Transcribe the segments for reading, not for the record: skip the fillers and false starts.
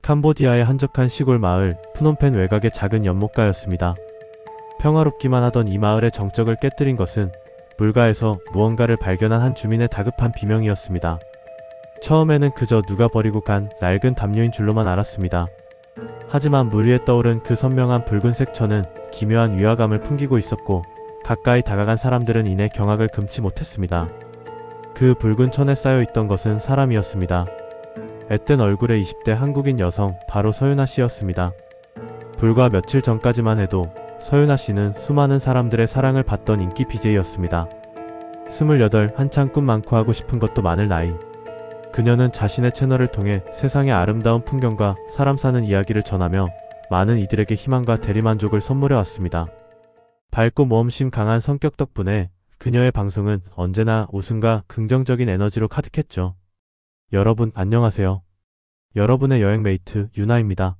캄보디아의 한적한 시골 마을 프놈펜 외곽의 작은 연못가였습니다. 평화롭기만 하던 이 마을의 정적을 깨뜨린 것은 물가에서 무언가를 발견한 한 주민의 다급한 비명이었습니다. 처음에는 그저 누가 버리고 간 낡은 담요인 줄로만 알았습니다. 하지만 물 위에 떠오른 그 선명한 붉은색 천은 기묘한 위화감을 풍기고 있었고, 가까이 다가간 사람들은 이내 경악을 금치 못했습니다. 그 붉은 천에 쌓여있던 것은 사람이었습니다. 앳된 얼굴의 20대 한국인 여성, 바로 서윤아 씨였습니다. 불과 며칠 전까지만 해도 서윤아 씨는 수많은 사람들의 사랑을 받던 인기 BJ였습니다. 28, 한창 꿈 많고 하고 싶은 것도 많을 나이. 그녀는 자신의 채널을 통해 세상의 아름다운 풍경과 사람 사는 이야기를 전하며 많은 이들에게 희망과 대리만족을 선물해 왔습니다. 밝고 모험심 강한 성격 덕분에 그녀의 방송은 언제나 웃음과 긍정적인 에너지로 가득했죠. 여러분 안녕하세요. 여러분의 여행 메이트 유나입니다.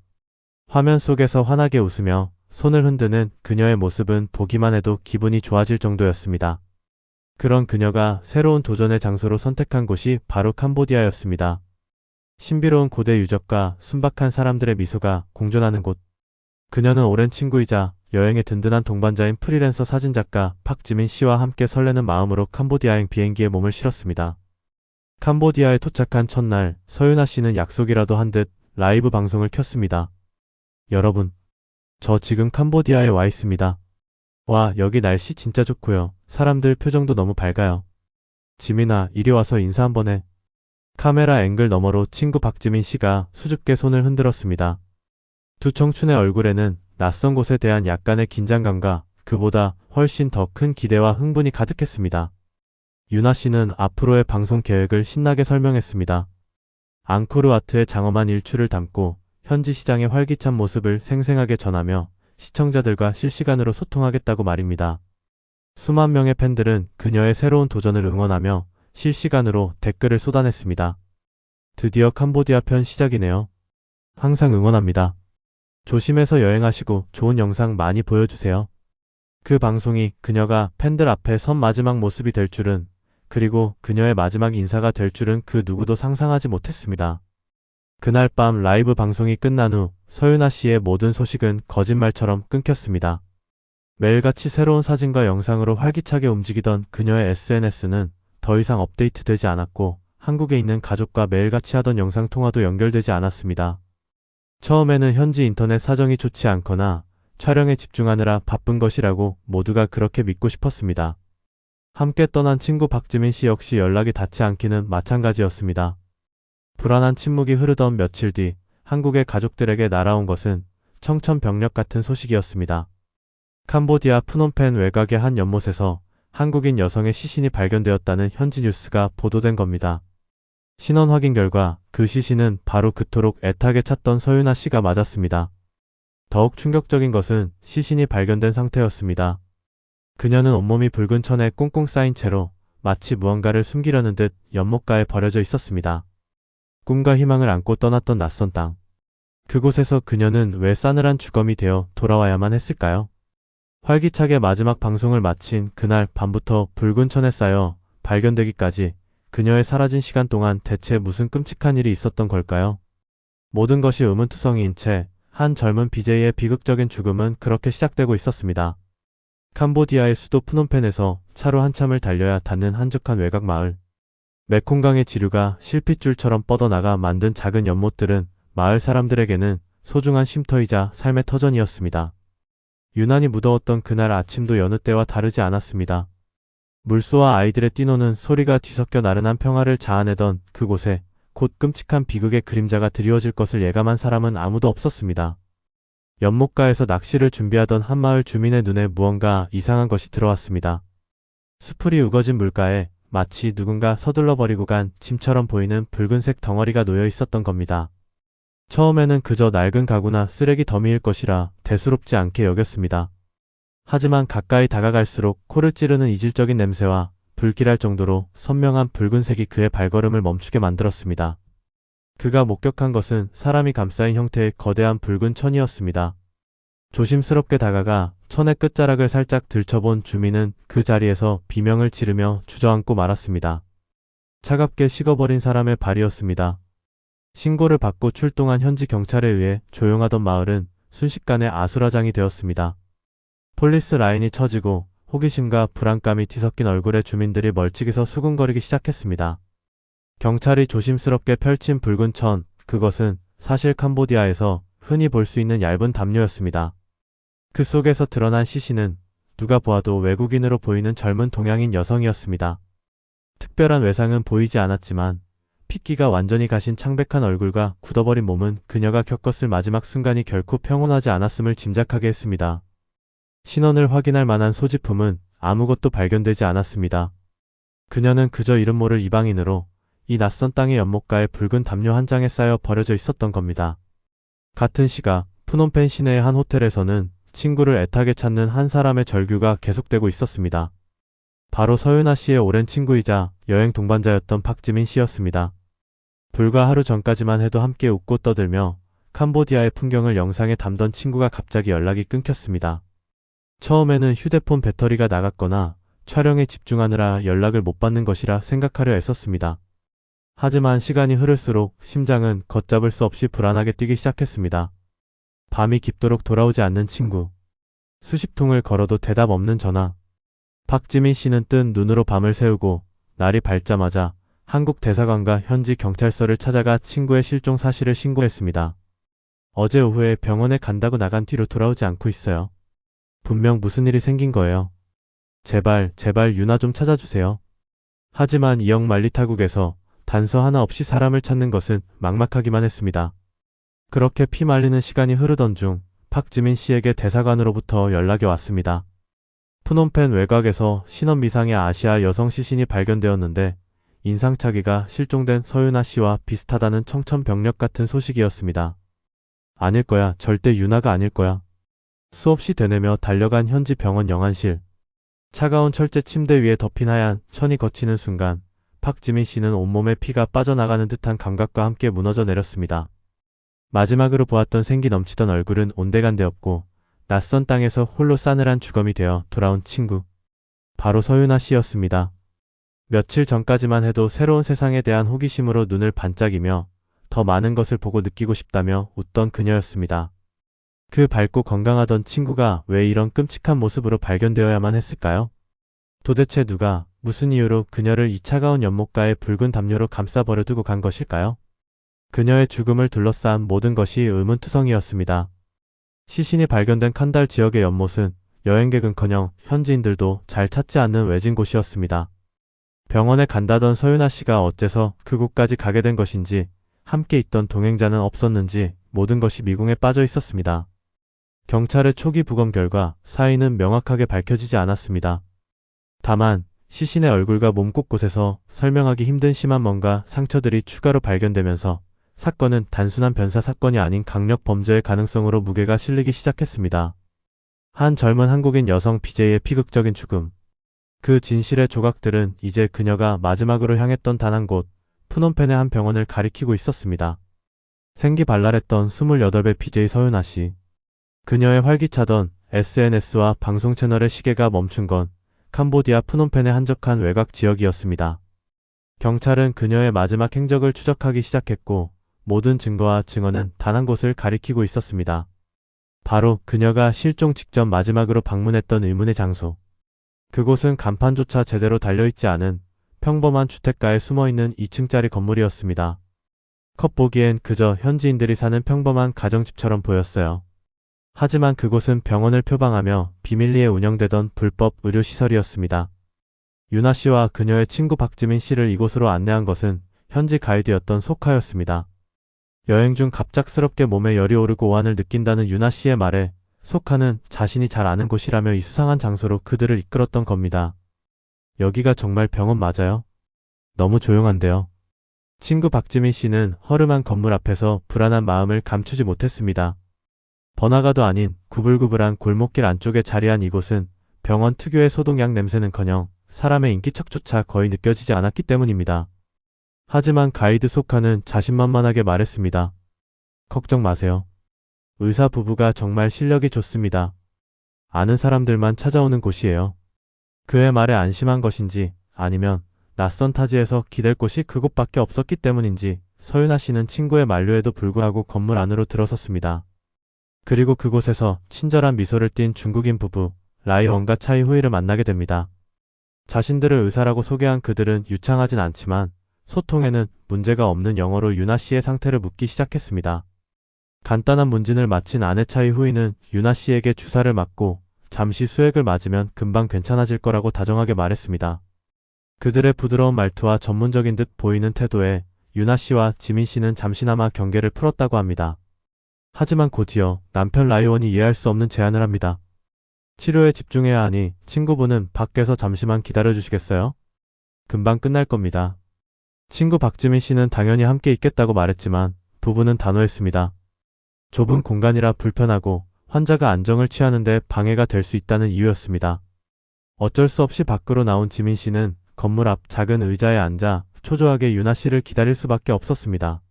화면 속에서 환하게 웃으며 손을 흔드는 그녀의 모습은 보기만 해도 기분이 좋아질 정도였습니다. 그런 그녀가 새로운 도전의 장소로 선택한 곳이 바로 캄보디아였습니다. 신비로운 고대 유적과 순박한 사람들의 미소가 공존하는 곳. 그녀는 오랜 친구이자 여행의 든든한 동반자인 프리랜서 사진작가 팍지민 씨와 함께 설레는 마음으로 캄보디아행 비행기에 몸을 실었습니다. 캄보디아에 도착한 첫날, 서윤아 씨는 약속이라도 한 듯 라이브 방송을 켰습니다. 여러분, 저 지금 캄보디아에 와 있습니다. 와, 여기 날씨 진짜 좋고요. 사람들 표정도 너무 밝아요. 지민아, 이리 와서 인사 한번 해. 카메라 앵글 너머로 친구 박지민 씨가 수줍게 손을 흔들었습니다. 두 청춘의 얼굴에는 낯선 곳에 대한 약간의 긴장감과 그보다 훨씬 더 큰 기대와 흥분이 가득했습니다. 유나 씨는 앞으로의 방송 계획을 신나게 설명했습니다. 앙코르와트의 장엄한 일출을 담고 현지 시장의 활기찬 모습을 생생하게 전하며 시청자들과 실시간으로 소통하겠다고 말입니다. 수만 명의 팬들은 그녀의 새로운 도전을 응원하며 실시간으로 댓글을 쏟아냈습니다. 드디어 캄보디아 편 시작이네요. 항상 응원합니다. 조심해서 여행하시고 좋은 영상 많이 보여주세요. 그 방송이 그녀가 팬들 앞에 선 마지막 모습이 될 줄은, 그리고 그녀의 마지막 인사가 될 줄은 그 누구도 상상하지 못했습니다. 그날 밤 라이브 방송이 끝난 후 서윤아 씨의 모든 소식은 거짓말처럼 끊겼습니다. 매일같이 새로운 사진과 영상으로 활기차게 움직이던 그녀의 SNS는 더 이상 업데이트되지 않았고, 한국에 있는 가족과 매일같이 하던 영상통화도 연결되지 않았습니다. 처음에는 현지 인터넷 사정이 좋지 않거나 촬영에 집중하느라 바쁜 것이라고 모두가 그렇게 믿고 싶었습니다. 함께 떠난 친구 박지민 씨 역시 연락이 닿지 않기는 마찬가지였습니다. 불안한 침묵이 흐르던 며칠 뒤 한국의 가족들에게 날아온 것은 청천벽력 같은 소식이었습니다. 캄보디아 프놈펜 외곽의 한 연못에서 한국인 여성의 시신이 발견되었다는 현지 뉴스가 보도된 겁니다. 신원 확인 결과 그 시신은 바로 그토록 애타게 찾던 서윤아 씨가 맞았습니다. 더욱 충격적인 것은 시신이 발견된 상태였습니다. 그녀는 온몸이 붉은 천에 꽁꽁 쌓인 채로 마치 무언가를 숨기려는 듯 연못가에 버려져 있었습니다. 꿈과 희망을 안고 떠났던 낯선 땅. 그곳에서 그녀는 왜 싸늘한 주검이 되어 돌아와야만 했을까요? 활기차게 마지막 방송을 마친 그날 밤부터 붉은 천에 쌓여 발견되기까지 그녀의 사라진 시간 동안 대체 무슨 끔찍한 일이 있었던 걸까요? 모든 것이 의문투성이인 채 한 젊은 BJ의 비극적인 죽음은 그렇게 시작되고 있었습니다. 캄보디아의 수도 프놈펜에서 차로 한참을 달려야 닿는 한적한 외곽 마을. 메콩강의 지류가 실핏줄처럼 뻗어나가 만든 작은 연못들은 마을 사람들에게는 소중한 쉼터이자 삶의 터전이었습니다. 유난히 무더웠던 그날 아침도 여느 때와 다르지 않았습니다. 물소와 아이들의 뛰노는 소리가 뒤섞여 나른한 평화를 자아내던 그곳에 곧 끔찍한 비극의 그림자가 드리워질 것을 예감한 사람은 아무도 없었습니다. 연못가에서 낚시를 준비하던 한 마을 주민의 눈에 무언가 이상한 것이 들어왔습니다. 수풀이 우거진 물가에 마치 누군가 서둘러 버리고 간 짐처럼 보이는 붉은색 덩어리가 놓여 있었던 겁니다. 처음에는 그저 낡은 가구나 쓰레기 더미일 것이라 대수롭지 않게 여겼습니다. 하지만 가까이 다가갈수록 코를 찌르는 이질적인 냄새와 불길할 정도로 선명한 붉은색이 그의 발걸음을 멈추게 만들었습니다. 그가 목격한 것은 사람이 감싸인 형태의 거대한 붉은 천이었습니다. 조심스럽게 다가가 천의 끝자락을 살짝 들춰본 주민은 그 자리에서 비명을 지르며 주저앉고 말았습니다. 차갑게 식어버린 사람의 발이었습니다. 신고를 받고 출동한 현지 경찰에 의해 조용하던 마을은 순식간에 아수라장이 되었습니다. 폴리스 라인이 쳐지고 호기심과 불안감이 뒤섞인 얼굴의 주민들이 멀찍이서 수군거리기 시작했습니다. 경찰이 조심스럽게 펼친 붉은 천, 그것은 사실 캄보디아에서 흔히 볼 수 있는 얇은 담요였습니다. 그 속에서 드러난 시신은 누가 보아도 외국인으로 보이는 젊은 동양인 여성이었습니다. 특별한 외상은 보이지 않았지만 핏기가 완전히 가신 창백한 얼굴과 굳어버린 몸은 그녀가 겪었을 마지막 순간이 결코 평온하지 않았음을 짐작하게 했습니다. 신원을 확인할 만한 소지품은 아무것도 발견되지 않았습니다. 그녀는 그저 이름 모를 이방인으로 이 낯선 땅의 연못가에 붉은 담요 한 장에 쌓여 버려져 있었던 겁니다. 같은 시각 프놈펜 시내의 한 호텔에서는 친구를 애타게 찾는 한 사람의 절규가 계속되고 있었습니다. 바로 서윤아 씨의 오랜 친구이자 여행 동반자였던 박지민 씨였습니다. 불과 하루 전까지만 해도 함께 웃고 떠들며 캄보디아의 풍경을 영상에 담던 친구가 갑자기 연락이 끊겼습니다. 처음에는 휴대폰 배터리가 나갔거나 촬영에 집중하느라 연락을 못 받는 것이라 생각하려 애썼습니다. 하지만 시간이 흐를수록 심장은 걷잡을 수 없이 불안하게 뛰기 시작했습니다. 밤이 깊도록 돌아오지 않는 친구. 수십 통을 걸어도 대답 없는 전화. 박지민 씨는 뜬 눈으로 밤을 새우고 날이 밝자마자 한국 대사관과 현지 경찰서를 찾아가 친구의 실종 사실을 신고했습니다. 어제 오후에 병원에 간다고 나간 뒤로 돌아오지 않고 있어요. 분명 무슨 일이 생긴 거예요. 제발 유나 좀 찾아주세요. 하지만 이역 만리타국에서 단서 하나 없이 사람을 찾는 것은 막막하기만 했습니다. 그렇게 피말리는 시간이 흐르던 중 박지민 씨에게 대사관으로부터 연락이 왔습니다. 프놈펜 외곽에서 신원 미상의 아시아 여성 시신이 발견되었는데 인상착의가 실종된 서윤아 씨와 비슷하다는 청천벽력 같은 소식이었습니다. 아닐 거야. 절대 유나가 아닐 거야. 수없이 되뇌며 달려간 현지 병원 영안실. 차가운 철제 침대 위에 덮인 하얀 천이 거치는 순간 박지민 씨는 온몸에 피가 빠져나가는 듯한 감각과 함께 무너져 내렸습니다. 마지막으로 보았던 생기 넘치던 얼굴은 온데간데없고 낯선 땅에서 홀로 싸늘한 주검이 되어 돌아온 친구. 바로 서윤아 씨였습니다. 며칠 전까지만 해도 새로운 세상에 대한 호기심으로 눈을 반짝이며 더 많은 것을 보고 느끼고 싶다며 웃던 그녀였습니다. 그 밝고 건강하던 친구가 왜 이런 끔찍한 모습으로 발견되어야만 했을까요? 도대체 누가 무슨 이유로 그녀를 이 차가운 연못가에 붉은 담요로 감싸버려 두고 간 것일까요? 그녀의 죽음을 둘러싼 모든 것이 의문투성이었습니다. 시신이 발견된 칸달 지역의 연못은 여행객은커녕 현지인들도 잘 찾지 않는 외진 곳이었습니다. 병원에 간다던 서윤아 씨가 어째서 그곳까지 가게 된 것인지 함께 있던 동행자는 없었는지 모든 것이 미궁에 빠져 있었습니다. 경찰의 초기 부검 결과 사인은 명확하게 밝혀지지 않았습니다. 다만 시신의 얼굴과 몸 곳곳에서 설명하기 힘든 심한 뭔가 상처들이 추가로 발견되면서 사건은 단순한 변사 사건이 아닌 강력 범죄의 가능성으로 무게가 실리기 시작했습니다. 한 젊은 한국인 여성 BJ의 비극적인 죽음. 그 진실의 조각들은 이제 그녀가 마지막으로 향했던 단 한 곳, 프놈펜의 한 병원을 가리키고 있었습니다. 생기발랄했던 28배 BJ 서윤아 씨. 그녀의 활기차던 SNS와 방송 채널의 시계가 멈춘 건 캄보디아 프놈펜의 한적한 외곽 지역이었습니다. 경찰은 그녀의 마지막 행적을 추적하기 시작했고 모든 증거와 증언은 단 한 곳을 가리키고 있었습니다. 바로 그녀가 실종 직전 마지막으로 방문했던 의문의 장소. 그곳은 간판조차 제대로 달려있지 않은 평범한 주택가에 숨어있는 2층짜리 건물이었습니다. 겉보기엔 그저 현지인들이 사는 평범한 가정집처럼 보였어요. 하지만 그곳은 병원을 표방하며 비밀리에 운영되던 불법 의료시설이었습니다. 유나 씨와 그녀의 친구 박지민 씨를 이곳으로 안내한 것은 현지 가이드였던 소카였습니다. 여행 중 갑작스럽게 몸에 열이 오르고 오한을 느낀다는 유나 씨의 말에 소카는 자신이 잘 아는 곳이라며 이 수상한 장소로 그들을 이끌었던 겁니다. 여기가 정말 병원 맞아요? 너무 조용한데요. 친구 박지민 씨는 허름한 건물 앞에서 불안한 마음을 감추지 못했습니다. 번화가도 아닌 구불구불한 골목길 안쪽에 자리한 이곳은 병원 특유의 소독약 냄새는커녕 사람의 인기척조차 거의 느껴지지 않았기 때문입니다. 하지만 가이드 소카는 자신만만하게 말했습니다. 걱정 마세요. 의사 부부가 정말 실력이 좋습니다. 아는 사람들만 찾아오는 곳이에요. 그의 말에 안심한 것인지 아니면 낯선 타지에서 기댈 곳이 그곳밖에 없었기 때문인지 서윤아 씨는 친구의 만류에도 불구하고 건물 안으로 들어섰습니다. 그리고 그곳에서 친절한 미소를 띤 중국인 부부 라이원과 차이후이를 만나게 됩니다. 자신들을 의사라고 소개한 그들은 유창하진 않지만 소통에는 문제가 없는 영어로 유나 씨의 상태를 묻기 시작했습니다. 간단한 문진을 마친 아내 차이후이는 유나 씨에게 주사를 맞고 잠시 수액을 맞으면 금방 괜찮아질 거라고 다정하게 말했습니다. 그들의 부드러운 말투와 전문적인 듯 보이는 태도에 유나 씨와 지민 씨는 잠시나마 경계를 풀었다고 합니다. 하지만 곧이어 남편 라이원이 이해할 수 없는 제안을 합니다. 치료에 집중해야 하니 친구분은 밖에서 잠시만 기다려주시겠어요? 금방 끝날 겁니다. 친구 박지민 씨는 당연히 함께 있겠다고 말했지만 부부는 단호했습니다. 좁은 공간이라 불편하고 환자가 안정을 취하는데 방해가 될 수 있다는 이유였습니다. 어쩔 수 없이 밖으로 나온 지민 씨는 건물 앞 작은 의자에 앉아 초조하게 유나 씨를 기다릴 수밖에 없었습니다.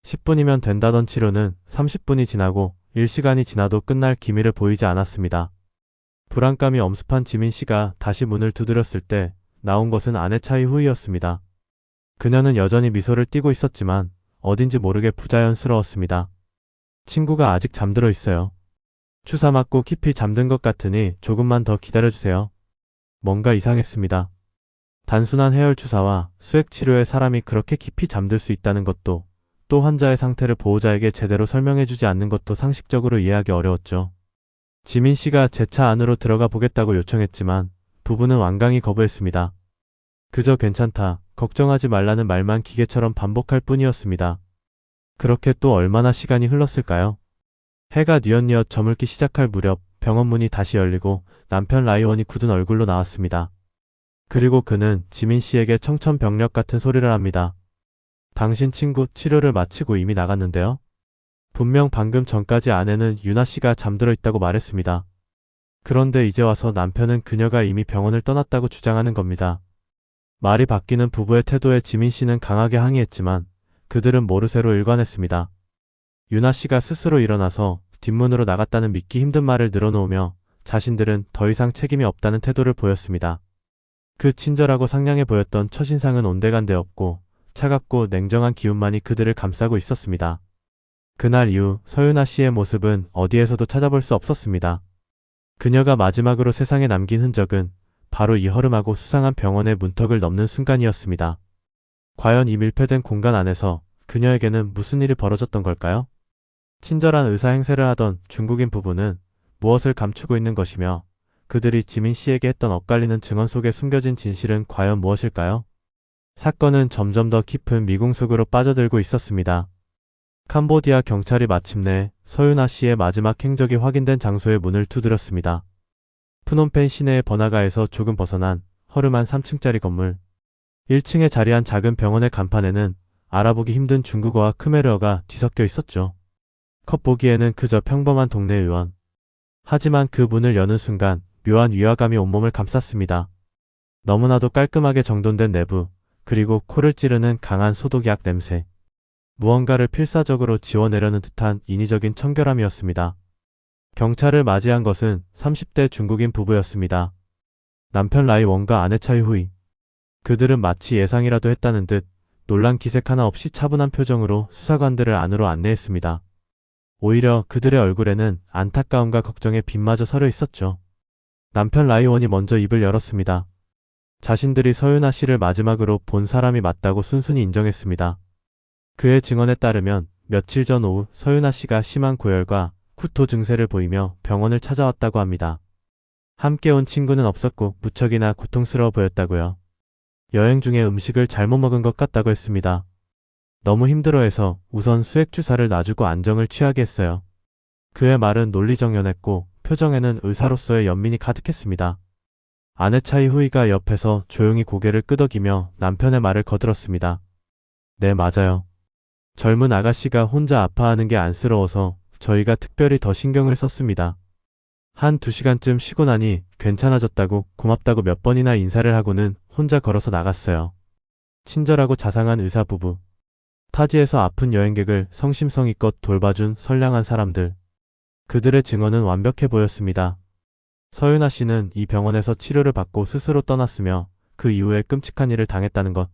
10분이면 된다던 치료는 30분이 지나고 1시간이 지나도 끝날 기미를 보이지 않았습니다. 불안감이 엄습한 지민 씨가 다시 문을 두드렸을 때 나온 것은 아내 차이후이였습니다. 그녀는 여전히 미소를 띠고 있었지만 어딘지 모르게 부자연스러웠습니다. 친구가 아직 잠들어 있어요. 주사 맞고 깊이 잠든 것 같으니 조금만 더 기다려주세요. 뭔가 이상했습니다. 단순한 해열 주사와 수액 치료에 사람이 그렇게 깊이 잠들 수 있다는 것도, 또 환자의 상태를 보호자에게 제대로 설명해주지 않는 것도 상식적으로 이해하기 어려웠죠. 지민 씨가 제 차 안으로 들어가 보겠다고 요청했지만 부부는 완강히 거부했습니다. 그저 괜찮다, 걱정하지 말라는 말만 기계처럼 반복할 뿐이었습니다. 그렇게 또 얼마나 시간이 흘렀을까요? 해가 뉘엿뉘엿 저물기 시작할 무렵 병원 문이 다시 열리고 남편 라이원이 굳은 얼굴로 나왔습니다. 그리고 그는 지민 씨에게 청천벽력 같은 소리를 합니다. 당신 친구 치료를 마치고 이미 나갔는데요. 분명 방금 전까지 아내는 유나 씨가 잠들어 있다고 말했습니다. 그런데 이제 와서 남편은 그녀가 이미 병원을 떠났다고 주장하는 겁니다. 말이 바뀌는 부부의 태도에 지민 씨는 강하게 항의했지만 그들은 모르쇠로 일관했습니다. 유나 씨가 스스로 일어나서 뒷문으로 나갔다는 믿기 힘든 말을 늘어놓으며 자신들은 더 이상 책임이 없다는 태도를 보였습니다. 그 친절하고 상냥해 보였던 첫인상은 온데간데 없고 차갑고 냉정한 기운만이 그들을 감싸고 있었습니다. 그날 이후 서윤아 씨의 모습은 어디에서도 찾아볼 수 없었습니다. 그녀가 마지막으로 세상에 남긴 흔적은 바로 이 허름하고 수상한 병원의 문턱을 넘는 순간이었습니다. 과연 이 밀폐된 공간 안에서 그녀에게는 무슨 일이 벌어졌던 걸까요? 친절한 의사 행세를 하던 중국인 부부는 무엇을 감추고 있는 것이며 그들이 지민 씨에게 했던 엇갈리는 증언 속에 숨겨진 진실은 과연 무엇일까요? 사건은 점점 더 깊은 미궁 속으로 빠져들고 있었습니다. 캄보디아 경찰이 마침내 서윤아 씨의 마지막 행적이 확인된 장소에 문을 두드렸습니다. 프놈펜 시내의 번화가에서 조금 벗어난 허름한 3층짜리 건물. 1층에 자리한 작은 병원의 간판에는 알아보기 힘든 중국어와 크메르어가 뒤섞여 있었죠. 겉보기에는 그저 평범한 동네 의원. 하지만 그 문을 여는 순간 묘한 위화감이 온몸을 감쌌습니다. 너무나도 깔끔하게 정돈된 내부, 그리고 코를 찌르는 강한 소독약 냄새. 무언가를 필사적으로 지워내려는 듯한 인위적인 청결함이었습니다. 경찰을 맞이한 것은 30대 중국인 부부였습니다. 남편 라이원과 아내 차이후이. 그들은 마치 예상이라도 했다는 듯 놀란 기색 하나 없이 차분한 표정으로 수사관들을 안으로 안내했습니다. 오히려 그들의 얼굴에는 안타까움과 걱정의 빛마저 서려 있었죠. 남편 라이원이 먼저 입을 열었습니다. 자신들이 서윤아 씨를 마지막으로 본 사람이 맞다고 순순히 인정했습니다. 그의 증언에 따르면 며칠 전 오후 서윤아 씨가 심한 고열과 구토 증세를 보이며 병원을 찾아왔다고 합니다. 함께 온 친구는 없었고 무척이나 고통스러워 보였다고요. 여행 중에 음식을 잘못 먹은 것 같다고 했습니다. 너무 힘들어해서 우선 수액 주사를 놔주고 안정을 취하게 했어요. 그의 말은 논리정연했고 표정에는 의사로서의 연민이 가득했습니다. 아내 차이후이가 옆에서 조용히 고개를 끄덕이며 남편의 말을 거들었습니다. 네, 맞아요. 젊은 아가씨가 혼자 아파하는 게 안쓰러워서 저희가 특별히 더 신경을 썼습니다. 한 2시간쯤 쉬고 나니 괜찮아졌다고 고맙다고 몇 번이나 인사를 하고는 혼자 걸어서 나갔어요. 친절하고 자상한 의사 부부. 타지에서 아픈 여행객을 성심성의껏 돌봐준 선량한 사람들. 그들의 증언은 완벽해 보였습니다. 서윤아 씨는 이 병원에서 치료를 받고 스스로 떠났으며 그 이후에 끔찍한 일을 당했다는 것.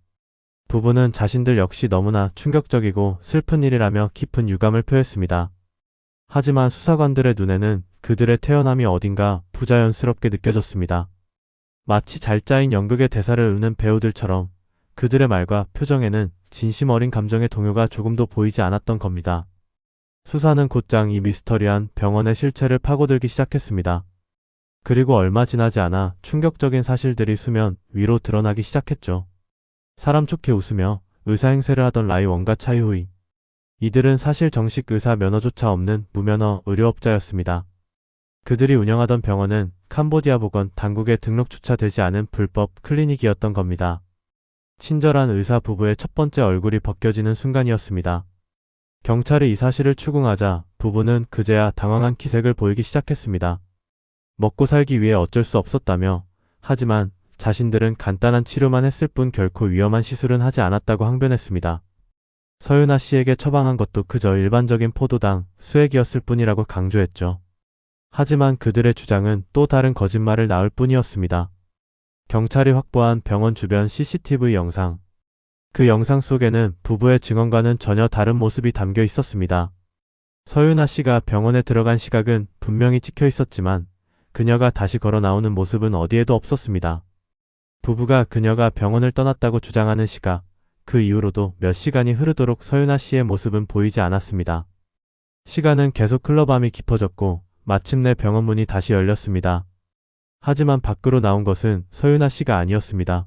부부는 자신들 역시 너무나 충격적이고 슬픈 일이라며 깊은 유감을 표했습니다. 하지만 수사관들의 눈에는 그들의 태어남이 어딘가 부자연스럽게 느껴졌습니다. 마치 잘 짜인 연극의 대사를 읊는 배우들처럼 그들의 말과 표정에는 진심 어린 감정의 동요가 조금도 보이지 않았던 겁니다. 수사는 곧장 이 미스터리한 병원의 실체를 파고들기 시작했습니다. 그리고 얼마 지나지 않아 충격적인 사실들이 수면 위로 드러나기 시작했죠. 사람 좋게 웃으며 의사 행세를 하던 라이원과 차이후이. 이들은 사실 정식 의사 면허조차 없는 무면허 의료업자였습니다. 그들이 운영하던 병원은 캄보디아 보건 당국에 등록조차 되지 않은 불법 클리닉이었던 겁니다. 친절한 의사 부부의 첫 번째 얼굴이 벗겨지는 순간이었습니다. 경찰이 이 사실을 추궁하자 부부는 그제야 당황한 기색을 보이기 시작했습니다. 먹고 살기 위해 어쩔 수 없었다며, 하지만 자신들은 간단한 치료만 했을 뿐 결코 위험한 시술은 하지 않았다고 항변했습니다. 서윤아 씨에게 처방한 것도 그저 일반적인 포도당 수액이었을 뿐이라고 강조했죠. 하지만 그들의 주장은 또 다른 거짓말을 낳을 뿐이었습니다. 경찰이 확보한 병원 주변 CCTV 영상. 그 영상 속에는 부부의 증언과는 전혀 다른 모습이 담겨 있었습니다. 서윤아 씨가 병원에 들어간 시각은 분명히 찍혀 있었지만 그녀가 다시 걸어 나오는 모습은 어디에도 없었습니다. 부부가 그녀가 병원을 떠났다고 주장하는 시각, 그 이후로도 몇 시간이 흐르도록 서윤아 씨의 모습은 보이지 않았습니다. 시간은 계속 흘러 밤이 깊어졌고 마침내 병원 문이 다시 열렸습니다. 하지만 밖으로 나온 것은 서윤아 씨가 아니었습니다.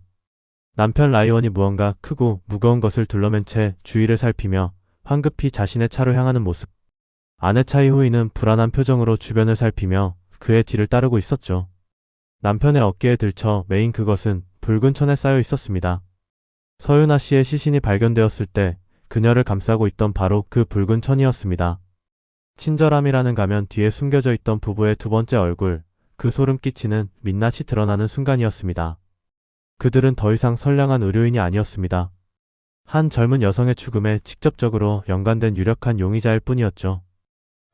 남편 라이원이 무언가 크고 무거운 것을 둘러맨 채 주위를 살피며 황급히 자신의 차로 향하는 모습. 아내 차이후이는 불안한 표정으로 주변을 살피며 그의 뒤를 따르고 있었죠. 남편의 어깨에 들쳐 메인 그것은 붉은 천에 쌓여 있었습니다. 서윤아 씨의 시신이 발견되었을 때 그녀를 감싸고 있던 바로 그 붉은 천이었습니다. 친절함이라는 가면 뒤에 숨겨져 있던 부부의 두 번째 얼굴, 그 소름 끼치는 민낯이 드러나는 순간이었습니다. 그들은 더 이상 선량한 의료인이 아니었습니다. 한 젊은 여성의 죽음에 직접적으로 연관된 유력한 용의자일 뿐이었죠.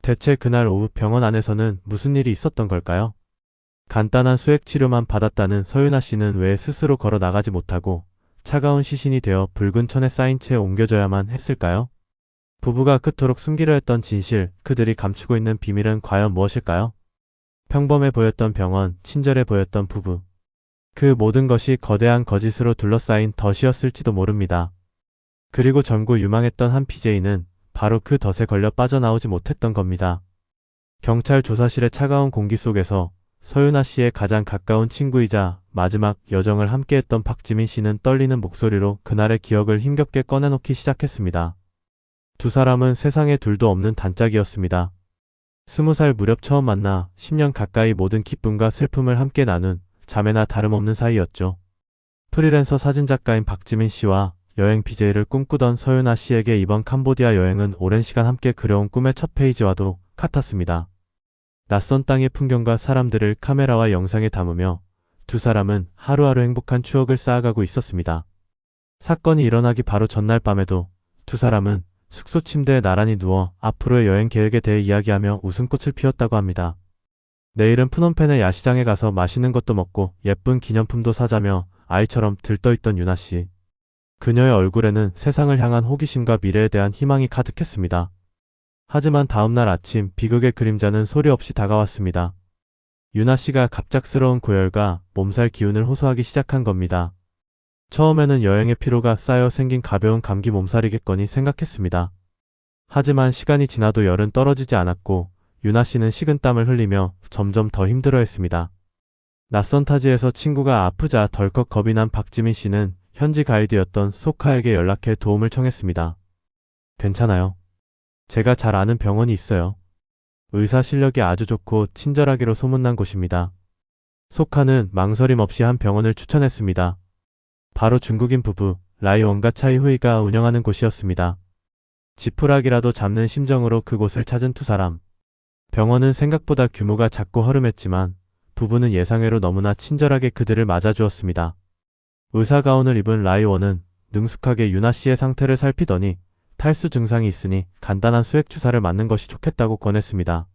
대체 그날 오후 병원 안에서는 무슨 일이 있었던 걸까요? 간단한 수액 치료만 받았다는 서윤아 씨는 왜 스스로 걸어 나가지 못하고 차가운 시신이 되어 붉은 천에 쌓인 채 옮겨져야만 했을까요? 부부가 그토록 숨기려 했던 진실, 그들이 감추고 있는 비밀은 과연 무엇일까요? 평범해 보였던 병원, 친절해 보였던 부부. 그 모든 것이 거대한 거짓으로 둘러싸인 덫이었을지도 모릅니다. 그리고 젊고 유망했던 한 BJ는 바로 그 덫에 걸려 빠져나오지 못했던 겁니다. 경찰 조사실의 차가운 공기 속에서 서윤아 씨의 가장 가까운 친구이자 마지막 여정을 함께했던 박지민 씨는 떨리는 목소리로 그날의 기억을 힘겹게 꺼내놓기 시작했습니다. 두 사람은 세상에 둘도 없는 단짝이었습니다. 20살 무렵 처음 만나 10년 가까이 모든 기쁨과 슬픔을 함께 나눈 자매나 다름없는 사이였죠. 프리랜서 사진작가인 박지민 씨와 여행 BJ를 꿈꾸던 서윤아 씨에게 이번 캄보디아 여행은 오랜 시간 함께 그려온 꿈의 첫 페이지와도 같았습니다. 낯선 땅의 풍경과 사람들을 카메라와 영상에 담으며 두 사람은 하루하루 행복한 추억을 쌓아가고 있었습니다. 사건이 일어나기 바로 전날 밤에도 두 사람은 숙소 침대에 나란히 누워 앞으로의 여행 계획에 대해 이야기하며 웃음꽃을 피웠다고 합니다. 내일은 프놈펜의 야시장에 가서 맛있는 것도 먹고 예쁜 기념품도 사자며 아이처럼 들떠있던 유나 씨. 그녀의 얼굴에는 세상을 향한 호기심과 미래에 대한 희망이 가득했습니다. 하지만 다음날 아침 비극의 그림자는 소리 없이 다가왔습니다. 유나 씨가 갑작스러운 고열과 몸살 기운을 호소하기 시작한 겁니다. 처음에는 여행의 피로가 쌓여 생긴 가벼운 감기 몸살이겠거니 생각했습니다. 하지만 시간이 지나도 열은 떨어지지 않았고 유나 씨는 식은땀을 흘리며 점점 더 힘들어했습니다. 낯선 타지에서 친구가 아프자 덜컥 겁이 난 박지민 씨는 현지 가이드였던 소카에게 연락해 도움을 청했습니다. 괜찮아요. 제가 잘 아는 병원이 있어요. 의사 실력이 아주 좋고 친절하기로 소문난 곳입니다. 소카는 망설임 없이 한 병원을 추천했습니다. 바로 중국인 부부 라이원과 차이후이가 운영하는 곳이었습니다. 지푸라기라도 잡는 심정으로 그곳을 찾은 두 사람. 병원은 생각보다 규모가 작고 허름했지만 부부는 예상외로 너무나 친절하게 그들을 맞아주었습니다. 의사 가운을 입은 라이원은 능숙하게 유나 씨의 상태를 살피더니 탈수 증상이 있으니 간단한 수액 주사를 맞는 것이 좋겠다고 권했습니다.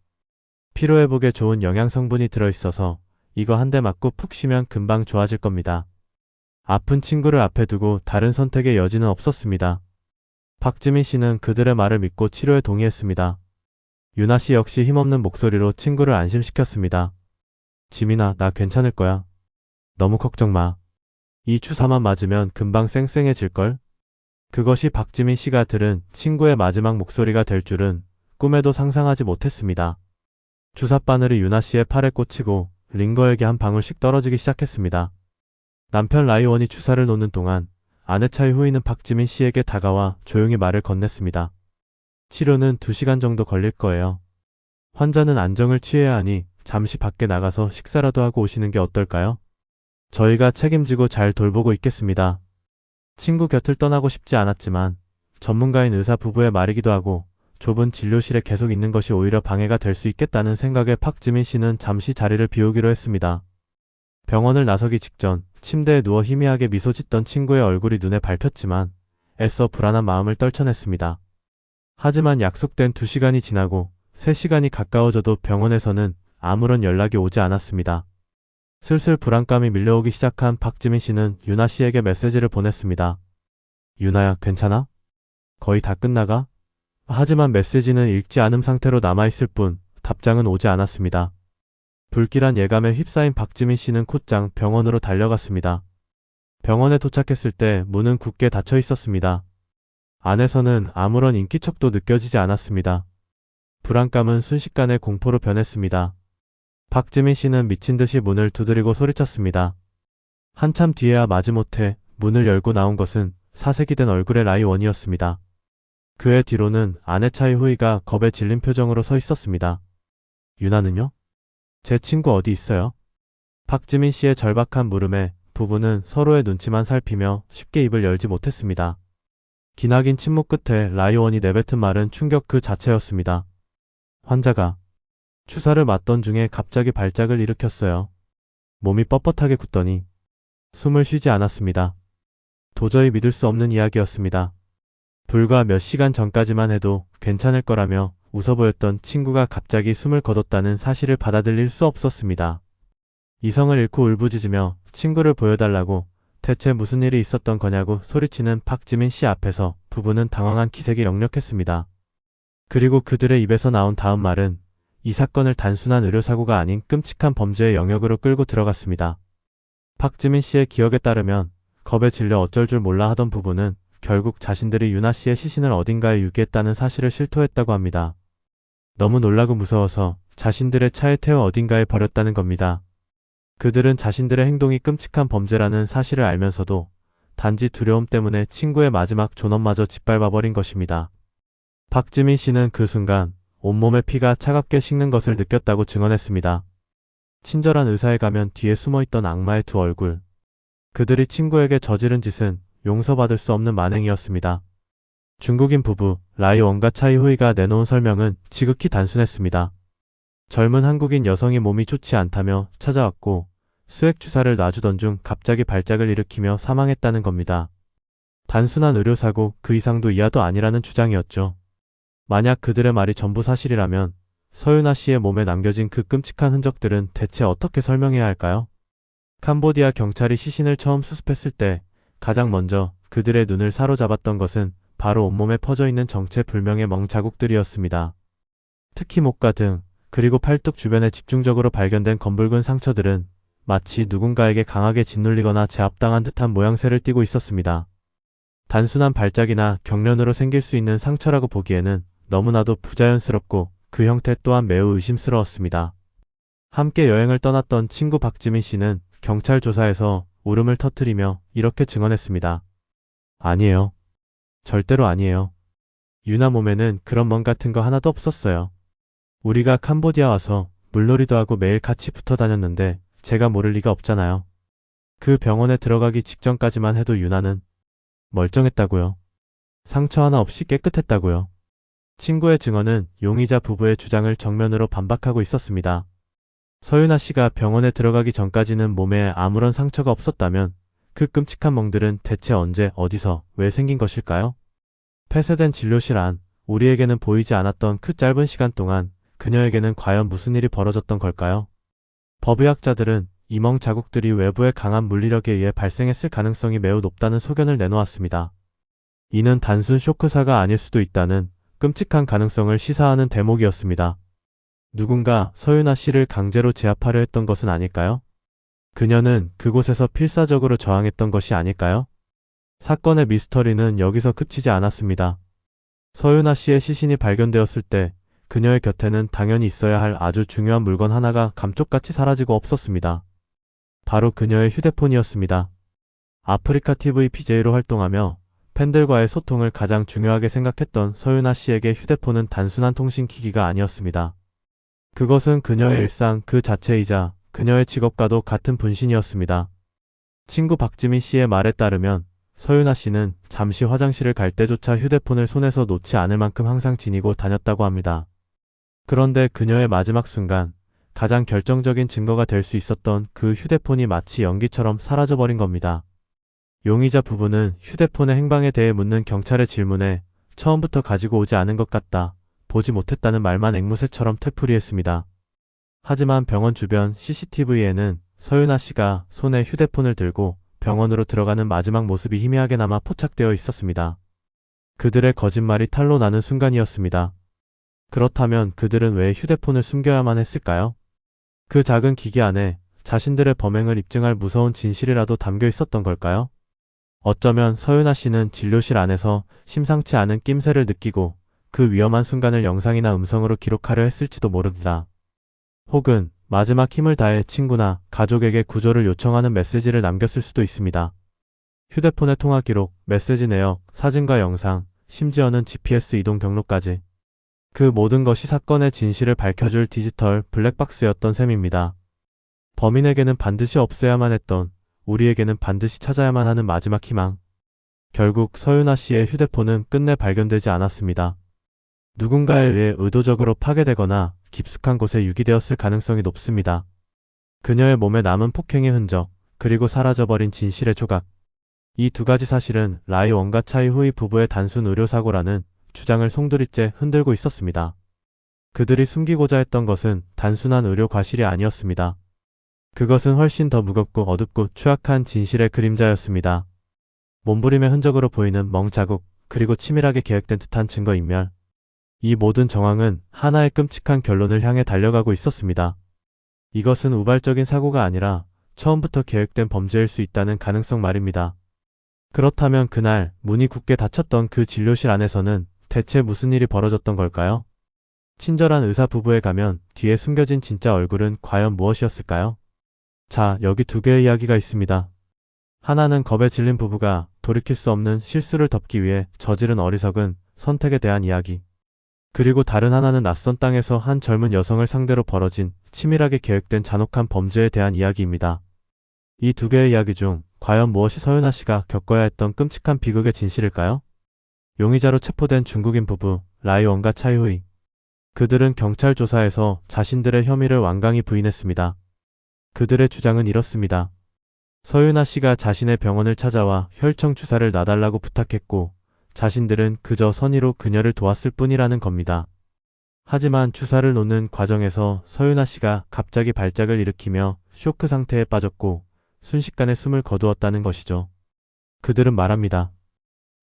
피로회복에 좋은 영양 성분이 들어있어서 이거 한 대 맞고 푹 쉬면 금방 좋아질 겁니다. 아픈 친구를 앞에 두고 다른 선택의 여지는 없었습니다. 박지민 씨는 그들의 말을 믿고 치료에 동의했습니다. 유나 씨 역시 힘없는 목소리로 친구를 안심시켰습니다. 지민아, 나 괜찮을 거야. 너무 걱정 마. 이 주사만 맞으면 금방 쌩쌩해질걸? 그것이 박지민 씨가 들은 친구의 마지막 목소리가 될 줄은 꿈에도 상상하지 못했습니다. 주사바늘이 유나 씨의 팔에 꽂히고 링거에게 한 방울씩 떨어지기 시작했습니다. 남편 라이원이 주사를 놓는 동안 아내 차이 후이는 박지민 씨에게 다가와 조용히 말을 건넸습니다. 치료는 2시간 정도 걸릴 거예요. 환자는 안정을 취해야 하니 잠시 밖에 나가서 식사라도 하고 오시는 게 어떨까요? 저희가 책임지고 잘 돌보고 있겠습니다. 친구 곁을 떠나고 싶지 않았지만 전문가인 의사 부부의 말이기도 하고 좁은 진료실에 계속 있는 것이 오히려 방해가 될 수 있겠다는 생각에 박지민 씨는 잠시 자리를 비우기로 했습니다. 병원을 나서기 직전 침대에 누워 희미하게 미소 짓던 친구의 얼굴이 눈에 밟혔지만 애써 불안한 마음을 떨쳐냈습니다. 하지만 약속된 2시간이 지나고 3시간이 가까워져도 병원에서는 아무런 연락이 오지 않았습니다. 슬슬 불안감이 밀려오기 시작한 박지민 씨는 유나 씨에게 메시지를 보냈습니다. 유나야, 괜찮아? 거의 다 끝나가? 하지만 메시지는 읽지 않은 상태로 남아있을 뿐 답장은 오지 않았습니다. 불길한 예감에 휩싸인 박지민 씨는 곧장 병원으로 달려갔습니다. 병원에 도착했을 때 문은 굳게 닫혀 있었습니다. 안에서는 아무런 인기척도 느껴지지 않았습니다. 불안감은 순식간에 공포로 변했습니다. 박지민 씨는 미친 듯이 문을 두드리고 소리쳤습니다. 한참 뒤에야 마지못해 문을 열고 나온 것은 사색이 된 얼굴의 라이원이었습니다. 그의 뒤로는 아내 차이 후이가 겁에 질린 표정으로 서 있었습니다. 유나는요? 제 친구 어디 있어요? 박지민 씨의 절박한 물음에 부부는 서로의 눈치만 살피며 쉽게 입을 열지 못했습니다. 기나긴 침묵 끝에 라이원이 내뱉은 말은 충격 그 자체였습니다. 환자가 주사를 맞던 중에 갑자기 발작을 일으켰어요. 몸이 뻣뻣하게 굳더니 숨을 쉬지 않았습니다. 도저히 믿을 수 없는 이야기였습니다. 불과 몇 시간 전까지만 해도 괜찮을 거라며 웃어 보였던 친구가 갑자기 숨을 거뒀다는 사실을 받아들일 수 없었습니다. 이성을 잃고 울부짖으며 친구를 보여달라고 대체 무슨 일이 있었던 거냐고 소리치는 박지민 씨 앞에서 부부는 당황한 기색이 역력했습니다. 그리고 그들의 입에서 나온 다음 말은 이 사건을 단순한 의료사고가 아닌 끔찍한 범죄의 영역으로 끌고 들어갔습니다. 박지민 씨의 기억에 따르면 겁에 질려 어쩔 줄 몰라 하던 부부는 결국 자신들이 유나 씨의 시신을 어딘가에 유기했다는 사실을 실토했다고 합니다. 너무 놀라고 무서워서 자신들의 차에 태워 어딘가에 버렸다는 겁니다. 그들은 자신들의 행동이 끔찍한 범죄라는 사실을 알면서도 단지 두려움 때문에 친구의 마지막 존엄마저 짓밟아버린 것입니다. 박지민 씨는 그 순간 온몸의 피가 차갑게 식는 것을 느꼈다고 증언했습니다. 친절한 의사에 가면 뒤에 숨어있던 악마의 2 얼굴. 그들이 친구에게 저지른 짓은 용서받을 수 없는 만행이었습니다. 중국인 부부 라이원과 차이 후이가 내놓은 설명은 지극히 단순했습니다. 젊은 한국인 여성이 몸이 좋지 않다며 찾아왔고 수액 주사를 놔주던 중 갑자기 발작을 일으키며 사망했다는 겁니다. 단순한 의료사고 그 이상도 이하도 아니라는 주장이었죠. 만약 그들의 말이 전부 사실이라면 서유나 씨의 몸에 남겨진 그 끔찍한 흔적들은 대체 어떻게 설명해야 할까요? 캄보디아 경찰이 시신을 처음 수습했을 때 가장 먼저 그들의 눈을 사로잡았던 것은 바로 온몸에 퍼져있는 정체불명의 멍자국들이었습니다. 특히 목과 등 그리고 팔뚝 주변에 집중적으로 발견된 검붉은 상처들은 마치 누군가에게 강하게 짓눌리거나 제압당한 듯한 모양새를 띠고 있었습니다. 단순한 발작이나 경련으로 생길 수 있는 상처라고 보기에는 너무나도 부자연스럽고 그 형태 또한 매우 의심스러웠습니다. 함께 여행을 떠났던 친구 박지민 씨는 경찰 조사에서 울음을 터뜨리며 이렇게 증언했습니다. 아니에요. 절대로 아니에요. 유나 몸에는 그런 멍 같은 거 하나도 없었어요. 우리가 캄보디아 와서 물놀이도 하고 매일 같이 붙어 다녔는데 제가 모를 리가 없잖아요. 그 병원에 들어가기 직전까지만 해도 유나는 멀쩡했다고요. 상처 하나 없이 깨끗했다고요. 친구의 증언은 용의자 부부의 주장을 정면으로 반박하고 있었습니다. 서유나 씨가 병원에 들어가기 전까지는 몸에 아무런 상처가 없었다면 그 끔찍한 멍들은 대체 언제 어디서 왜 생긴 것일까요? 폐쇄된 진료실 안 우리에게는 보이지 않았던 그 짧은 시간 동안 그녀에게는 과연 무슨 일이 벌어졌던 걸까요? 법의학자들은 이멍 자국들이 외부의 강한 물리력에 의해 발생했을 가능성이 매우 높다는 소견을 내놓았습니다. 이는 단순 쇼크사가 아닐 수도 있다는 끔찍한 가능성을 시사하는 대목이었습니다. 누군가 서윤아 씨를 강제로 제압하려 했던 것은 아닐까요? 그녀는 그곳에서 필사적으로 저항했던 것이 아닐까요? 사건의 미스터리는 여기서 그치지 않았습니다. 서윤아 씨의 시신이 발견되었을 때 그녀의 곁에는 당연히 있어야 할 아주 중요한 물건 하나가 감쪽같이 사라지고 없었습니다. 바로 그녀의 휴대폰이었습니다. 아프리카 TV BJ로 활동하며 팬들과의 소통을 가장 중요하게 생각했던 서윤아 씨에게 휴대폰은 단순한 통신기기가 아니었습니다. 그것은 그녀의 일상 그 자체이자 그녀의 직업과도 같은 분신이었습니다. 친구 박지민 씨의 말에 따르면 서윤아 씨는 잠시 화장실을 갈 때조차 휴대폰을 손에서 놓지 않을 만큼 항상 지니고 다녔다고 합니다. 그런데 그녀의 마지막 순간, 가장 결정적인 증거가 될 수 있었던 그 휴대폰이 마치 연기처럼 사라져버린 겁니다. 용의자 부부는 휴대폰의 행방에 대해 묻는 경찰의 질문에 처음부터 가지고 오지 않은 것 같다, 보지 못했다는 말만 앵무새처럼 되풀이했습니다. 하지만 병원 주변 CCTV에는 서윤아 씨가 손에 휴대폰을 들고 병원으로 들어가는 마지막 모습이 희미하게나마 포착되어 있었습니다. 그들의 거짓말이 탄로 나는 순간이었습니다. 그렇다면 그들은 왜 휴대폰을 숨겨야만 했을까요? 그 작은 기기 안에 자신들의 범행을 입증할 무서운 진실이라도 담겨 있었던 걸까요? 어쩌면 서윤아 씨는 진료실 안에서 심상치 않은 낌새를 느끼고 그 위험한 순간을 영상이나 음성으로 기록하려 했을지도 모릅니다. 혹은 마지막 힘을 다해 친구나 가족에게 구조를 요청하는 메시지를 남겼을 수도 있습니다. 휴대폰의 통화 기록, 메시지 내역, 사진과 영상, 심지어는 GPS 이동 경로까지. 그 모든 것이 사건의 진실을 밝혀줄 디지털 블랙박스였던 셈입니다. 범인에게는 반드시 없애야만 했던, 우리에게는 반드시 찾아야만 하는 마지막 희망. 결국 서윤아 씨의 휴대폰은 끝내 발견되지 않았습니다. 누군가에 의해 의도적으로 파괴되거나 깊숙한 곳에 유기되었을 가능성이 높습니다. 그녀의 몸에 남은 폭행의 흔적, 그리고 사라져버린 진실의 조각. 이 두 가지 사실은 라이 원과 차이 후이 부부의 단순 의료사고라는 주장을 송두리째 흔들고 있었습니다. 그들이 숨기고자 했던 것은 단순한 의료 과실이 아니었습니다. 그것은 훨씬 더 무겁고 어둡고 추악한 진실의 그림자였습니다. 몸부림의 흔적으로 보이는 멍 자국, 그리고 치밀하게 계획된 듯한 증거인멸. 이 모든 정황은 하나의 끔찍한 결론을 향해 달려가고 있었습니다. 이것은 우발적인 사고가 아니라 처음부터 계획된 범죄일 수 있다는 가능성 말입니다. 그렇다면 그날 문이 굳게 닫혔던 그 진료실 안에서는 대체 무슨 일이 벌어졌던 걸까요? 친절한 의사 부부에 가면 뒤에 숨겨진 진짜 얼굴은 과연 무엇이었을까요? 자, 여기 두 개의 이야기가 있습니다. 하나는 겁에 질린 부부가 돌이킬 수 없는 실수를 덮기 위해 저지른 어리석은 선택에 대한 이야기. 그리고 다른 하나는 낯선 땅에서 한 젊은 여성을 상대로 벌어진 치밀하게 계획된 잔혹한 범죄에 대한 이야기입니다. 이 두 개의 이야기 중 과연 무엇이 서윤아 씨가 겪어야 했던 끔찍한 비극의 진실일까요? 용의자로 체포된 중국인 부부 라이 원과 차이 후이. 그들은 경찰 조사에서 자신들의 혐의를 완강히 부인했습니다. 그들의 주장은 이렇습니다. 서윤아 씨가 자신의 병원을 찾아와 혈청 주사를 놔달라고 부탁했고 자신들은 그저 선의로 그녀를 도왔을 뿐이라는 겁니다. 하지만 주사를 놓는 과정에서 서윤아 씨가 갑자기 발작을 일으키며 쇼크 상태에 빠졌고 순식간에 숨을 거두었다는 것이죠. 그들은 말합니다.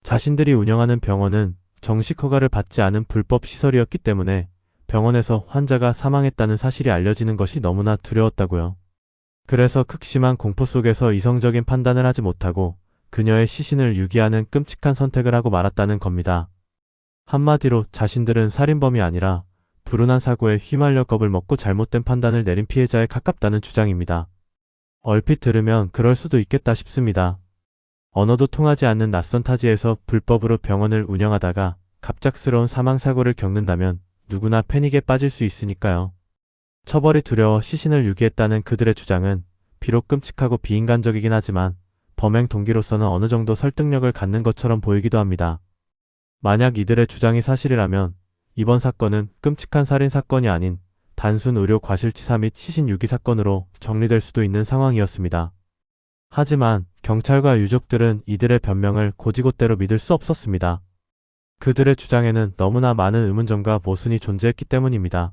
자신들이 운영하는 병원은 정식 허가를 받지 않은 불법 시설이었기 때문에 병원에서 환자가 사망했다는 사실이 알려지는 것이 너무나 두려웠다고요. 그래서 극심한 공포 속에서 이성적인 판단을 하지 못하고 그녀의 시신을 유기하는 끔찍한 선택을 하고 말았다는 겁니다. 한마디로 자신들은 살인범이 아니라 불운한 사고에 휘말려 겁을 먹고 잘못된 판단을 내린 피해자에 가깝다는 주장입니다. 얼핏 들으면 그럴 수도 있겠다 싶습니다. 언어도 통하지 않는 낯선 타지에서 불법으로 병원을 운영하다가 갑작스러운 사망사고를 겪는다면 누구나 패닉에 빠질 수 있으니까요. 처벌이 두려워 시신을 유기했다는 그들의 주장은 비록 끔찍하고 비인간적이긴 하지만 범행 동기로서는 어느 정도 설득력을 갖는 것처럼 보이기도 합니다. 만약 이들의 주장이 사실이라면 이번 사건은 끔찍한 살인사건이 아닌 단순 의료 과실치사 및 시신 유기 사건으로 정리될 수도 있는 상황이었습니다. 하지만 경찰과 유족들은 이들의 변명을 곧이곧대로 믿을 수 없었습니다. 그들의 주장에는 너무나 많은 의문점과 모순이 존재했기 때문입니다.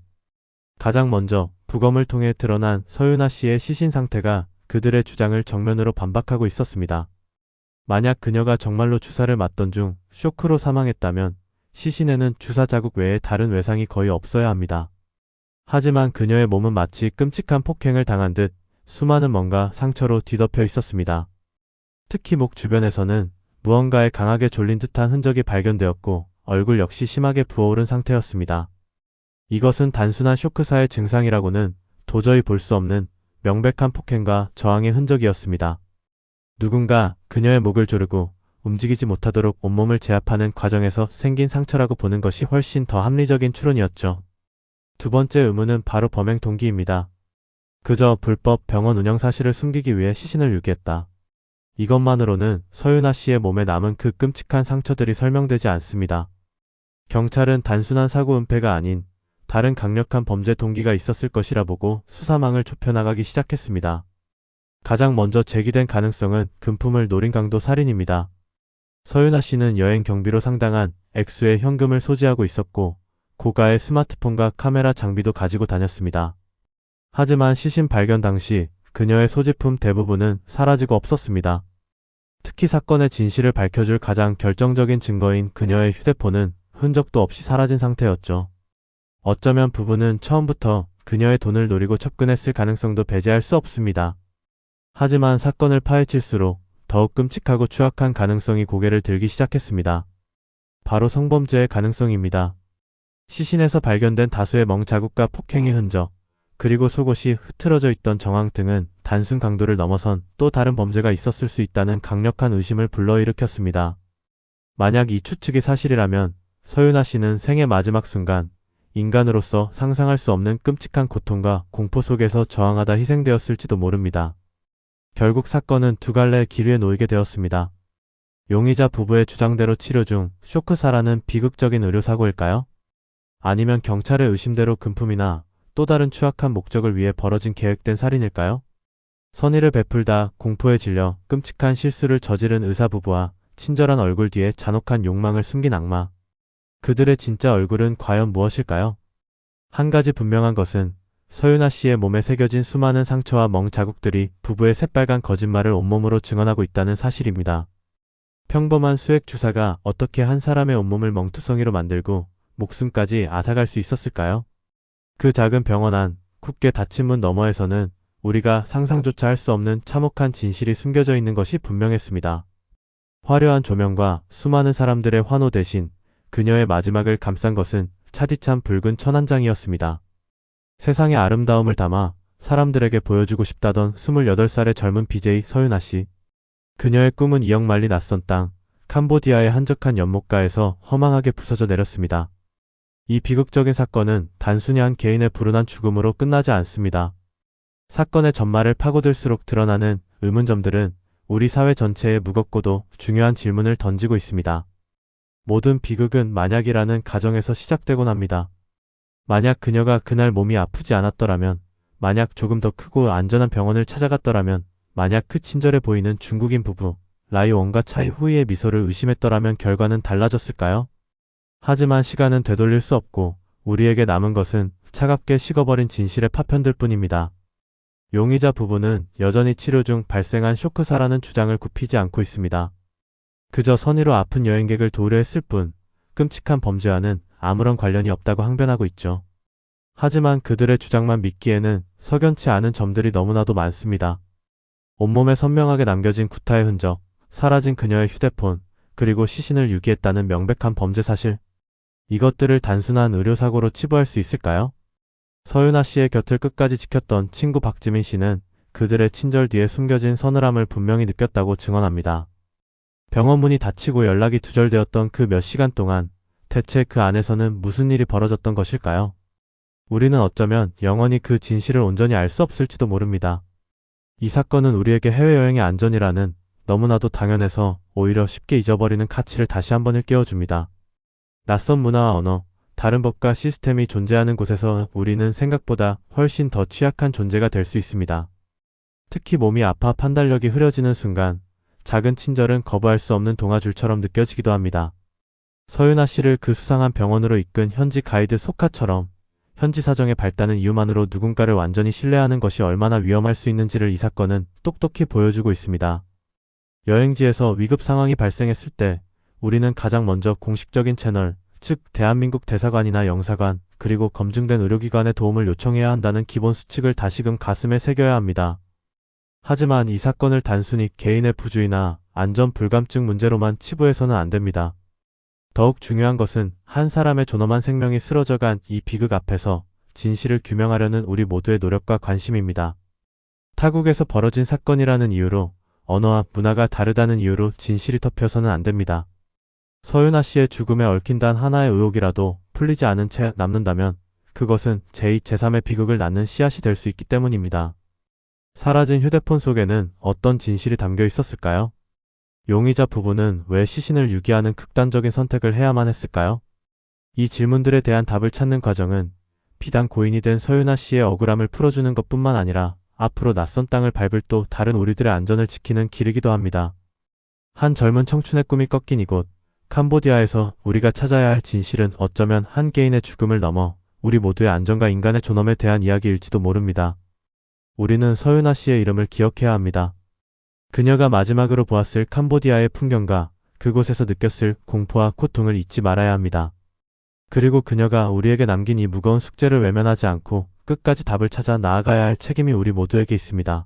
가장 먼저 부검을 통해 드러난 서윤아 씨의 시신 상태가 그들의 주장을 정면으로 반박하고 있었습니다. 만약 그녀가 정말로 주사를 맞던 중 쇼크로 사망했다면 시신에는 주사 자국 외에 다른 외상이 거의 없어야 합니다. 하지만 그녀의 몸은 마치 끔찍한 폭행을 당한 듯 수많은 뭔가 상처로 뒤덮여 있었습니다. 특히 목 주변에서는 무언가에 강하게 졸린 듯한 흔적이 발견되었고 얼굴 역시 심하게 부어오른 상태였습니다. 이것은 단순한 쇼크사의 증상이라고는 도저히 볼 수 없는 명백한 폭행과 저항의 흔적이었습니다. 누군가 그녀의 목을 조르고 움직이지 못하도록 온몸을 제압하는 과정에서 생긴 상처라고 보는 것이 훨씬 더 합리적인 추론이었죠. 두 번째 의문은 바로 범행 동기입니다. 그저 불법 병원 운영 사실을 숨기기 위해 시신을 유기했다. 이것만으로는 서윤아 씨의 몸에 남은 그 끔찍한 상처들이 설명되지 않습니다. 경찰은 단순한 사고 은폐가 아닌 다른 강력한 범죄 동기가 있었을 것이라 보고 수사망을 좁혀나가기 시작했습니다. 가장 먼저 제기된 가능성은 금품을 노린 강도 살인입니다. 서윤아 씨는 여행 경비로 상당한 액수의 현금을 소지하고 있었고 고가의 스마트폰과 카메라 장비도 가지고 다녔습니다. 하지만 시신 발견 당시 그녀의 소지품 대부분은 사라지고 없었습니다. 특히 사건의 진실을 밝혀줄 가장 결정적인 증거인 그녀의 휴대폰은 흔적도 없이 사라진 상태였죠. 어쩌면 부부는 처음부터 그녀의 돈을 노리고 접근했을 가능성도 배제할 수 없습니다. 하지만 사건을 파헤칠수록 더욱 끔찍하고 추악한 가능성이 고개를 들기 시작했습니다. 바로 성범죄의 가능성입니다. 시신에서 발견된 다수의 멍자국과 폭행의 흔적, 그리고 속옷이 흐트러져 있던 정황 등은 단순 강도를 넘어선 또 다른 범죄가 있었을 수 있다는 강력한 의심을 불러일으켰습니다. 만약 이 추측이 사실이라면 서윤아 씨는 생의 마지막 순간 인간으로서 상상할 수 없는 끔찍한 고통과 공포 속에서 저항하다 희생되었을지도 모릅니다. 결국 사건은 두 갈래의 길 위에 놓이게 되었습니다. 용의자 부부의 주장대로 치료 중 쇼크사라는 비극적인 의료사고일까요? 아니면 경찰의 의심대로 금품이나 또 다른 추악한 목적을 위해 벌어진 계획된 살인일까요? 선의를 베풀다 공포에 질려 끔찍한 실수를 저지른 의사 부부와 친절한 얼굴 뒤에 잔혹한 욕망을 숨긴 악마. 그들의 진짜 얼굴은 과연 무엇일까요? 한 가지 분명한 것은 서윤아 씨의 몸에 새겨진 수많은 상처와 멍 자국들이 부부의 새빨간 거짓말을 온몸으로 증언하고 있다는 사실입니다. 평범한 수액 주사가 어떻게 한 사람의 온몸을 멍투성이로 만들고 목숨까지 앗아갈 수 있었을까요? 그 작은 병원 안 굳게 닫힌 문 너머에서는 우리가 상상조차 할 수 없는 참혹한 진실이 숨겨져 있는 것이 분명했습니다. 화려한 조명과 수많은 사람들의 환호 대신 그녀의 마지막을 감싼 것은 차디찬 붉은 천안장이었습니다. 세상의 아름다움을 담아 사람들에게 보여주고 싶다던 28살의 젊은 BJ 서윤아 씨. 그녀의 꿈은 2억 마일리 낯선 땅, 캄보디아의 한적한 연못가에서 허망하게 부서져 내렸습니다. 이 비극적인 사건은 단순히 한 개인의 불운한 죽음으로 끝나지 않습니다. 사건의 전말을 파고들수록 드러나는 의문점들은 우리 사회 전체에 무겁고도 중요한 질문을 던지고 있습니다. 모든 비극은 만약이라는 가정에서 시작되곤 합니다. 만약 그녀가 그날 몸이 아프지 않았더라면, 만약 조금 더 크고 안전한 병원을 찾아갔더라면, 만약 그 친절해 보이는 중국인 부부 라이원과 차이 후이의 미소를 의심했더라면 결과는 달라졌을까요? 하지만 시간은 되돌릴 수 없고 우리에게 남은 것은 차갑게 식어버린 진실의 파편들 뿐입니다. 용의자 부부는 여전히 치료 중 발생한 쇼크사라는 주장을 굽히지 않고 있습니다. 그저 선의로 아픈 여행객을 도우려 했을 뿐 끔찍한 범죄와는 아무런 관련이 없다고 항변하고 있죠. 하지만 그들의 주장만 믿기에는 석연치 않은 점들이 너무나도 많습니다. 온몸에 선명하게 남겨진 구타의 흔적, 사라진 그녀의 휴대폰, 그리고 시신을 유기했다는 명백한 범죄 사실. 이것들을 단순한 의료사고로 치부할 수 있을까요? 서윤아 씨의 곁을 끝까지 지켰던 친구 박지민 씨는 그들의 친절 뒤에 숨겨진 서늘함을 분명히 느꼈다고 증언합니다. 병원 문이 닫히고 연락이 두절되었던 그 몇 시간 동안 대체 그 안에서는 무슨 일이 벌어졌던 것일까요? 우리는 어쩌면 영원히 그 진실을 온전히 알 수 없을지도 모릅니다. 이 사건은 우리에게 해외여행의 안전이라는 너무나도 당연해서 오히려 쉽게 잊어버리는 가치를 다시 한번 일깨워줍니다. 낯선 문화와 언어, 다른 법과 시스템이 존재하는 곳에서 우리는 생각보다 훨씬 더 취약한 존재가 될 수 있습니다. 특히 몸이 아파 판단력이 흐려지는 순간 작은 친절은 거부할 수 없는 동화줄처럼 느껴지기도 합니다. 서윤아 씨를 그 수상한 병원으로 이끈 현지 가이드 소카처럼 현지 사정의 발단은 이유만으로 누군가를 완전히 신뢰하는 것이 얼마나 위험할 수 있는지를 이 사건은 똑똑히 보여주고 있습니다. 여행지에서 위급 상황이 발생했을 때 우리는 가장 먼저 공식적인 채널, 즉 대한민국 대사관이나 영사관, 그리고 검증된 의료기관의 도움을 요청해야 한다는 기본 수칙을 다시금 가슴에 새겨야 합니다. 하지만 이 사건을 단순히 개인의 부주의나 안전 불감증 문제로만 치부해서는 안 됩니다. 더욱 중요한 것은 한 사람의 존엄한 생명이 쓰러져간 이 비극 앞에서 진실을 규명하려는 우리 모두의 노력과 관심입니다. 타국에서 벌어진 사건이라는 이유로, 언어와 문화가 다르다는 이유로 진실이 덮여서는 안 됩니다. 서윤아 씨의 죽음에 얽힌 단 하나의 의혹이라도 풀리지 않은 채 남는다면 그것은 제2, 제3의 비극을 낳는 씨앗이 될 수 있기 때문입니다. 사라진 휴대폰 속에는 어떤 진실이 담겨 있었을까요? 용의자 부부는 왜 시신을 유기하는 극단적인 선택을 해야만 했을까요? 이 질문들에 대한 답을 찾는 과정은 비단 고인이 된 서윤아 씨의 억울함을 풀어주는 것뿐만 아니라 앞으로 낯선 땅을 밟을 또 다른 우리들의 안전을 지키는 길이기도 합니다. 한 젊은 청춘의 꿈이 꺾인 이곳, 캄보디아에서 우리가 찾아야 할 진실은 어쩌면 한 개인의 죽음을 넘어 우리 모두의 안전과 인간의 존엄에 대한 이야기일지도 모릅니다. 우리는 서윤아 씨의 이름을 기억해야 합니다. 그녀가 마지막으로 보았을 캄보디아의 풍경과 그곳에서 느꼈을 공포와 고통을 잊지 말아야 합니다. 그리고 그녀가 우리에게 남긴 이 무거운 숙제를 외면하지 않고 끝까지 답을 찾아 나아가야 할 책임이 우리 모두에게 있습니다.